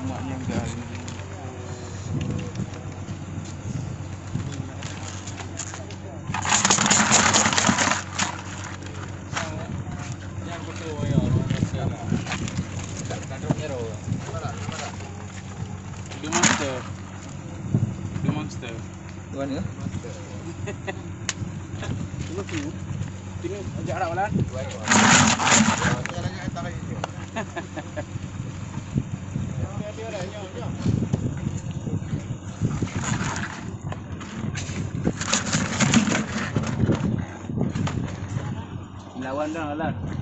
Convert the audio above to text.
Maknya enggak. Yang betul ya, The monster. The monster. Tuan ya? Tunggu tu. Tengok ajak arah balan. Lawan dah Alan.